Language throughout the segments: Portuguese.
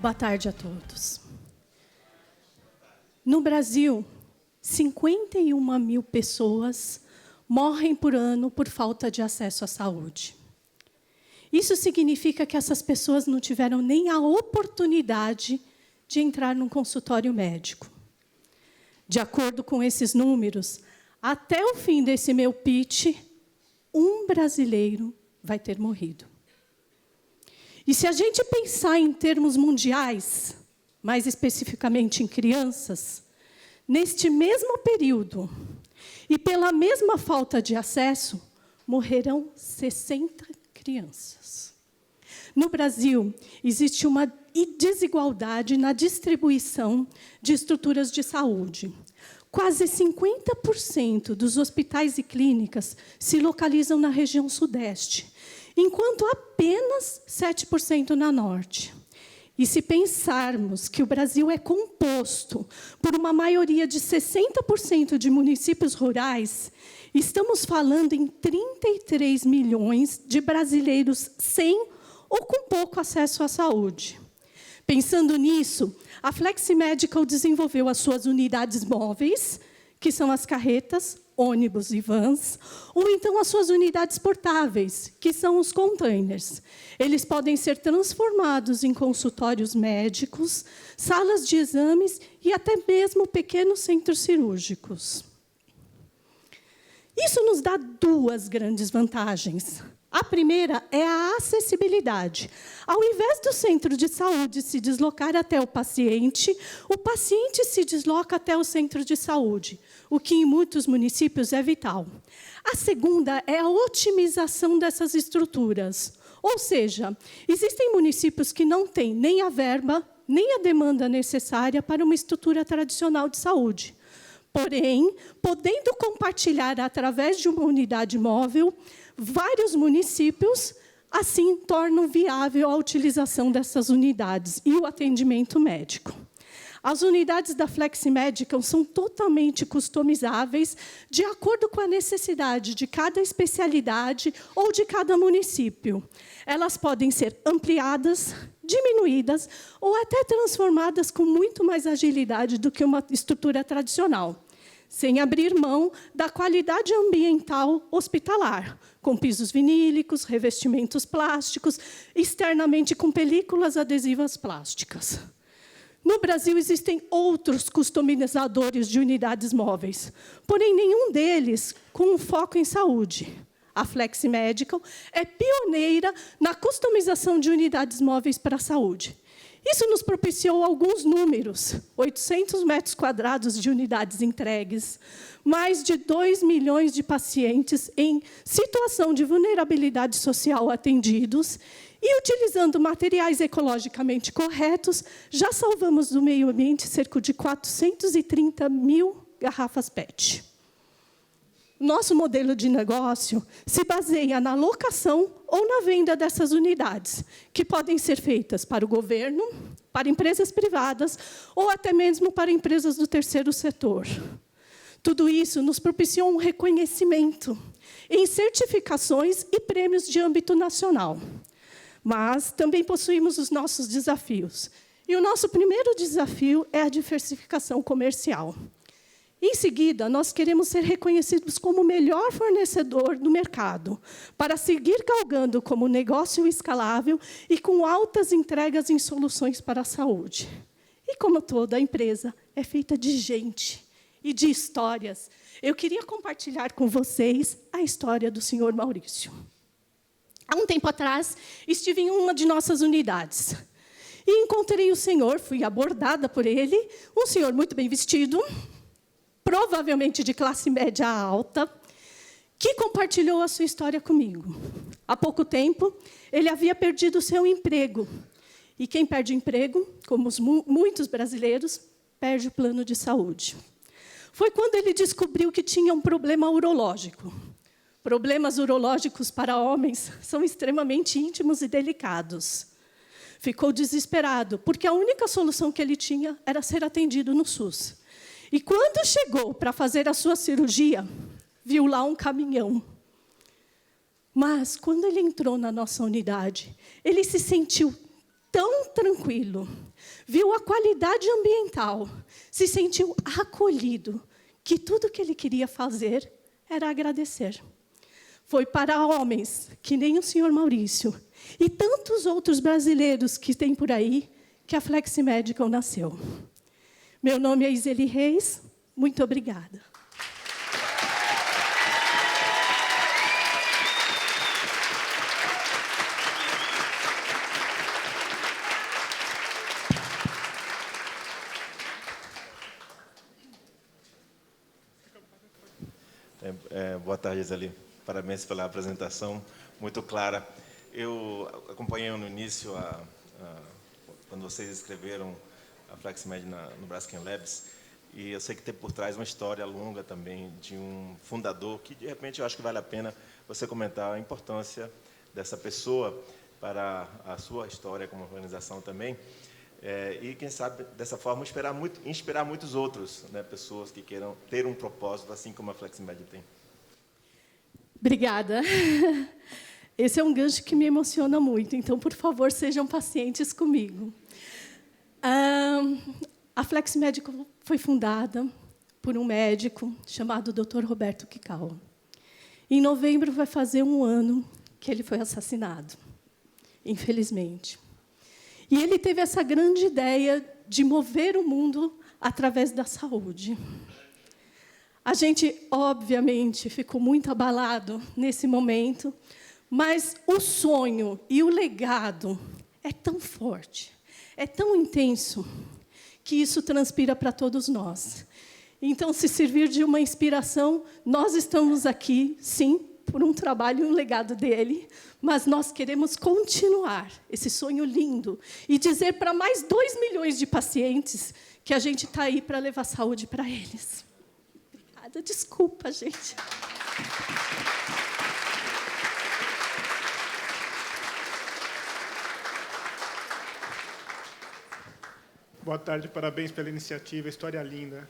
Boa tarde a todos. No Brasil, 51 mil pessoas morrem por ano por falta de acesso à saúde. Isso significa que essas pessoas não tiveram nem a oportunidade de entrar num consultório médico. De acordo com esses números, até o fim desse meu pitch, um brasileiro vai ter morrido. E se a gente pensar em termos mundiais, mais especificamente em crianças, neste mesmo período, e pela mesma falta de acesso, morrerão 60 crianças. No Brasil, existe uma desigualdade na distribuição de estruturas de saúde. Quase 50% dos hospitais e clínicas se localizam na região sudeste, enquanto apenas 7% na norte. E se pensarmos que o Brasil é composto por uma maioria de 60% de municípios rurais, estamos falando em 33 milhões de brasileiros sem ou com pouco acesso à saúde. Pensando nisso, a Flexi Medical desenvolveu as suas unidades móveis, que são as carretas, ônibus e vans, ou então as suas unidades portáveis, que são os containers. Eles podem ser transformados em consultórios médicos, salas de exames e até mesmo pequenos centros cirúrgicos. Isso nos dá duas grandes vantagens. A primeira é a acessibilidade. Ao invés do centro de saúde se deslocar até o paciente se desloca até o centro de saúde, o que em muitos municípios é vital. A segunda é a otimização dessas estruturas. Ou seja, existem municípios que não têm nem a verba, nem a demanda necessária para uma estrutura tradicional de saúde. Porém, podendo compartilhar através de uma unidade móvel, vários municípios, assim, tornam viável a utilização dessas unidades e o atendimento médico. As unidades da Flexi Medical são totalmente customizáveis de acordo com a necessidade de cada especialidade ou de cada município. Elas podem ser ampliadas, diminuídas ou até transformadas com muito mais agilidade do que uma estrutura tradicional, sem abrir mão da qualidade ambiental hospitalar, com pisos vinílicos, revestimentos plásticos, externamente com películas adesivas plásticas. No Brasil, existem outros customizadores de unidades móveis, porém, nenhum deles com um foco em saúde. A Flexi Medical é pioneira na customização de unidades móveis para a saúde. Isso nos propiciou alguns números: 800 metros quadrados de unidades entregues, mais de 2 milhões de pacientes em situação de vulnerabilidade social atendidos, e, utilizando materiais ecologicamente corretos, já salvamos do meio ambiente cerca de 430 mil garrafas PET. Nosso modelo de negócio se baseia na locação ou na venda dessas unidades, que podem ser feitas para o governo, para empresas privadas ou até mesmo para empresas do terceiro setor. Tudo isso nos propiciou um reconhecimento em certificações e prêmios de âmbito nacional. Mas também possuímos os nossos desafios. E o nosso primeiro desafio é a diversificação comercial. Em seguida, nós queremos ser reconhecidos como o melhor fornecedor do mercado, para seguir galgando como negócio escalável e com altas entregas em soluções para a saúde. E como toda empresa, é feita de gente e de histórias. Eu queria compartilhar com vocês a história do senhor Maurício. Há um tempo atrás, estive em uma de nossas unidades e encontrei o senhor, fui abordada por ele, um senhor muito bem vestido, provavelmente de classe média alta, que compartilhou a sua história comigo. Há pouco tempo, ele havia perdido o seu emprego. E quem perde emprego, como muitos brasileiros, perde o plano de saúde. Foi quando ele descobriu que tinha um problema urológico. Problemas urológicos para homens são extremamente íntimos e delicados. Ficou desesperado, porque a única solução que ele tinha era ser atendido no SUS. E quando chegou para fazer a sua cirurgia, viu lá um caminhão. Mas, quando ele entrou na nossa unidade, ele se sentiu tão tranquilo, viu a qualidade ambiental, se sentiu acolhido, que tudo que ele queria fazer era agradecer. Foi para homens, que nem o senhor Maurício, e tantos outros brasileiros que tem por aí, que a Flex Medical nasceu. Meu nome é Iseli Reis, muito obrigada. Boa tarde, Iseli. Parabéns pela apresentação, muito clara. Eu acompanhei no início, quando vocês escreveram a FlexMed no Braskem Labs, e eu sei que tem por trás uma história longa também de um fundador, que, de repente, eu acho que vale a pena você comentar a importância dessa pessoa para a sua história como organização também, e, quem sabe, dessa forma, inspirar muitos outros, né, pessoas que queiram ter um propósito, assim como a FlexMed tem. Obrigada. Esse é um gancho que me emociona muito, então, por favor, sejam pacientes comigo. A Flex Medical foi fundada por um médico chamado Dr. Roberto Kikawa. Em novembro vai fazer 1 ano que ele foi assassinado, infelizmente. E ele teve essa grande ideia de mover o mundo através da saúde. A gente, obviamente, ficou muito abalado nesse momento, mas o sonho e o legado é tão forte, é tão intenso, que isso transpira para todos nós. Então, se servir de uma inspiração, nós estamos aqui, sim, por um trabalho e um legado dele, mas nós queremos continuar esse sonho lindo e dizer para mais 2 milhões de pacientes que a gente está aí para levar saúde para eles. Obrigada, desculpa, gente. Boa tarde, parabéns pela iniciativa, história linda.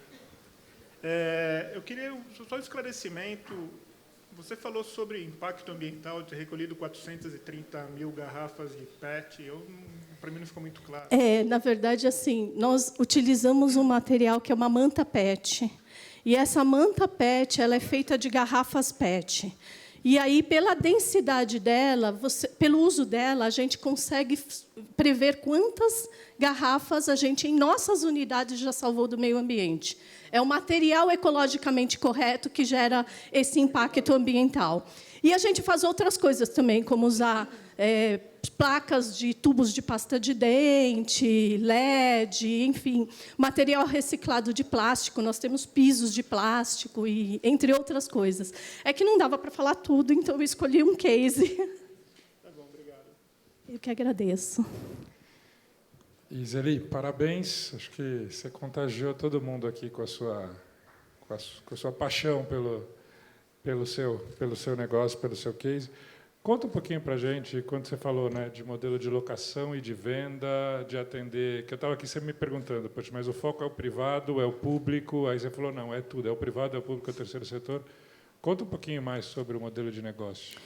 Eu queria só um esclarecimento. Você falou sobre impacto ambiental de ter recolhido 430 mil garrafas de PET. Para mim não ficou muito claro. Na verdade, assim, nós utilizamos um material que é uma manta PET. E essa manta PET ela é feita de garrafas PET. E aí, pela densidade dela, pelo uso dela, a gente consegue prever quantas garrafas a gente, em nossas unidades, já salvou do meio ambiente. É um material ecologicamente correto que gera esse impacto ambiental. E a gente faz outras coisas também, como usar placas de tubos de pasta de dente, LED, enfim, material reciclado de plástico. Nós temos pisos de plástico, e entre outras coisas. É que não dava para falar tudo, então eu escolhi um case. Tá bom, obrigado. Eu que agradeço. Iseli, parabéns. Acho que você contagiou todo mundo aqui com a sua paixão pelo seu negócio, pelo seu case. Conta um pouquinho para a gente, quando você falou, né, de modelo de locação e de venda, de atender, que eu estava aqui sempre me perguntando, poxa, mas o foco é o privado, é o público? Aí você falou, não, é tudo, é o privado, é o público, é o terceiro setor. Conta um pouquinho mais sobre o modelo de negócio.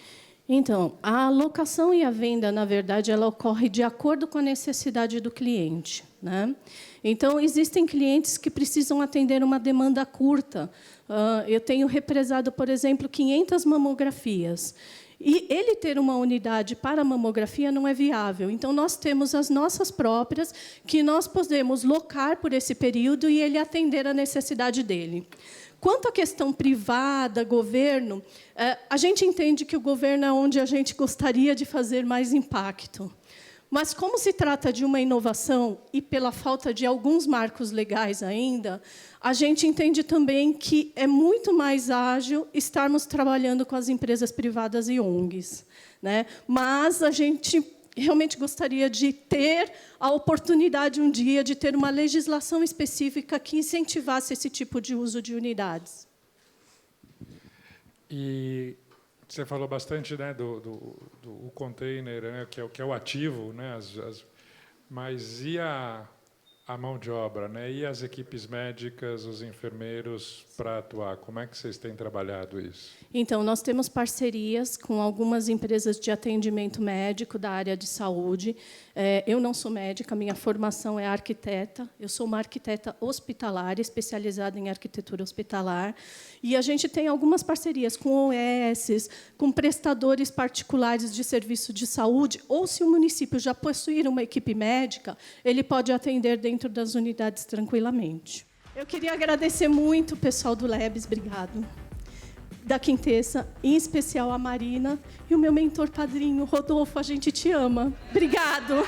Então, a locação e a venda, na verdade, ela ocorre de acordo com a necessidade do cliente, né? Então, existem clientes que precisam atender uma demanda curta. Eu tenho represado, por exemplo, 500 mamografias. E ele ter uma unidade para mamografia não é viável. Então, nós temos as nossas próprias, que nós podemos locar por esse período e ele atender a necessidade dele. Quanto à questão privada, governo, a gente entende que o governo é onde a gente gostaria de fazer mais impacto. Mas, como se trata de uma inovação, e pela falta de alguns marcos legais ainda, a gente entende também que é muito mais ágil estarmos trabalhando com as empresas privadas e ONGs, né? Mas a gente realmente gostaria de ter a oportunidade, um dia, de ter uma legislação específica que incentivasse esse tipo de uso de unidades. E você falou bastante, né, do container, né, que é o ativo, né, mas e a mão de obra, né? E as equipes médicas, os enfermeiros para atuar? Como é que vocês têm trabalhado isso? Então, nós temos parcerias com algumas empresas de atendimento médico da área de saúde. Eu não sou médica, minha formação é arquiteta. Eu sou uma arquiteta hospitalar, especializada em arquitetura hospitalar. E a gente tem algumas parcerias com OS, com prestadores particulares de serviço de saúde, ou se o município já possuir uma equipe médica, ele pode atender dentro das unidades tranquilamente. Eu queria agradecer muito o pessoal do Lebes, obrigado. Da Quintessa, em especial a Marina, e o meu mentor padrinho, Rodolfo, a gente te ama. Obrigado.